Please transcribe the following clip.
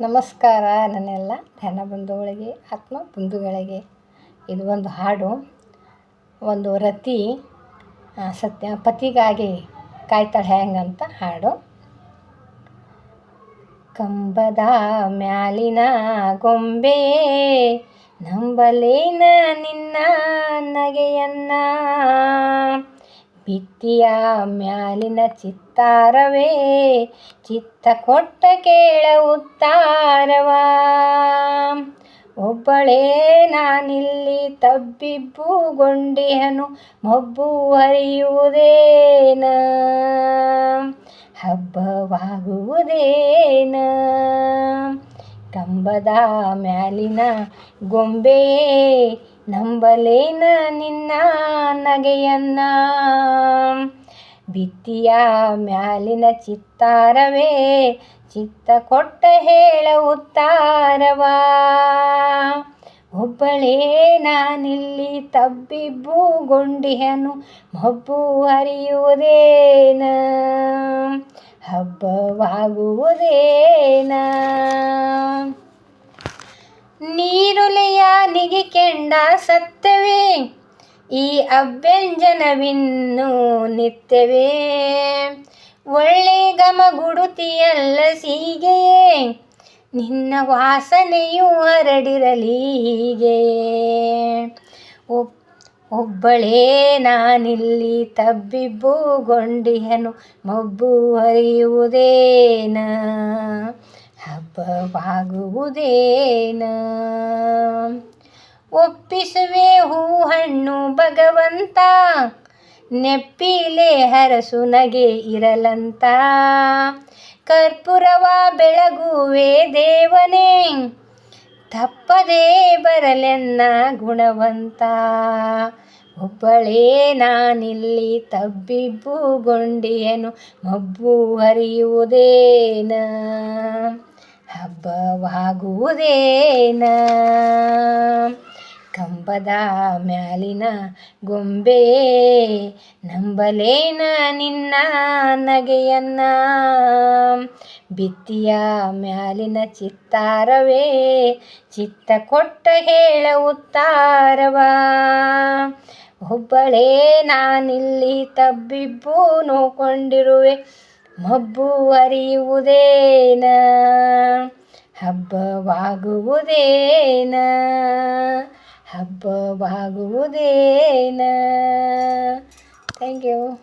ನಮಸ್ಕಾರ ನನ್ನೆಲ್ಲ ಧ್ಯಾನ ಬಂಧುಗಳಿಗೆ ಆತ್ಮ ಬಂಧುಗಳಿಗೆ. ಇದು ಒಂದು ಹಾಡು. ಒಂದು ರತಿ ಪತಿಗಾಗಿ ಕಾಯ್ತಾಳೆ ಹೆಂಗಂತ ಹಾಡು. ಕಂಬದ ಮ್ಯಾಲಿನ ಗೊಂಬೆ ನಂಬಲೇನ ನಿನ್ನ ನಗೆಯನ್ನ, ಭಿತ್ತಿಯ ಮ್ಯಾಲಿನ ಚಿತ್ತಾರವೇ ಚಿತ್ತ ಕೊಟ್ಟ ಕೇಳ ಉತ್ತಾರವ. ಒಬ್ಬಳೇ ನಾನಿಲ್ಲಿ ತಬ್ಬಿಬ್ಬುಗೊಂಡಿಹನು, ಮಬ್ಬು ಹರಿಯುವುದೇನ ಹಬ್ಬವಾಗುವುದೇನ. ಕಂಬದ ಮ್ಯಾಲಿನ ಗೊಂಬೆಯೇ ನಂಬಲೇನ ನಿನ್ನ ನಗೆಯನ್ನ, ಭಿತ್ತಿಯ ಮ್ಯಾಲಿನ ಚಿತ್ತಾರವೇ ಚಿತ್ತ ಕೊಟ್ಟ ಹೇಳ ಉತ್ತಾರವ. ಒಬ್ಬಳೇ ನಾನಿಲ್ಲಿ ತಬ್ಬಿಬ್ಬುಗೊಂಡಿಹನು, ಮಬ್ಬು ಹರಿಯುವುದೇನ ಹಬ್ಬವಾಗುವುದೇನ. ನೀರುಲೆಯ ನಿಗಿಕೆಂಡ ಸತ್ಯವೇ ಈ ಅಭ್ಯಂಜನವಿನ್ನು ನಿತ್ಯವೇ, ಒಳ್ಳೆ ಘಮಗುಡುತಿಯಲ್ಲ ಸೀಗೆಯೇ ನಿನ್ನ ವಾಸನೆಯು ಹರಡಿರಲಿ ಹೀಗೆ. ಒಬ್ಬಳೇ ನಾನಿಲ್ಲಿ ತಬ್ಬಿಬ್ಬುಗೊಂಡಿಹನು, ಮಬ್ಬು ಹರಿಯುವುದೇನ ಹಬ್ಬವಾಗುವುದೇನ. ಒಪ್ಪಿಸುವೆ ಹೂ ಹಣ್ಣು ಭಗವಂತ, ನೆಪ್ಪಿಲೆ ಹರಸು ನಗೆ ಇರಲಂತ. ಕರ್ಪೂರವ ಬೆಳಗುವೆ ದೇವನೇ, ತಪ್ಪದೇ ಬರಲೆನ್ನ ಗುಣವಂತ. ಒಬ್ಬಳೇ ನಾನಿಲ್ಲಿ ತಬ್ಬಿಬ್ಬುಗೊಂಡಿಹನು, ಮಬ್ಬು ಹರಿಯುವುದೇನ ಹಬ್ಬವಾಗುವುದೇನ. ಕಂಬದ ಮ್ಯಾಲಿನ ಗೊಂಬೆಯೇ ನಂಬಲೇನ ನಿನ್ನ ನಗೆಯನ್ನ, ಭಿತ್ತಿಯ ಮ್ಯಾಲಿನ ಚಿತ್ತಾರವೇ ಚಿತ್ತ ಕೊಟ್ಟ ಹೇಳ ಉತ್ತಾರವ. ಒಬ್ಬಳೇ ನಾನಿಲ್ಲಿ ತಬ್ಬಿಬ್ಬು ನೋಕೊಂಡಿರುವೆ, ಮಬ್ಬು ಹರಿಯುವುದೇನ ಹಬ್ಬವಾಗುವುದೇನ ಹಬ್ಬವಾಗುವುದೇನ. Thank you.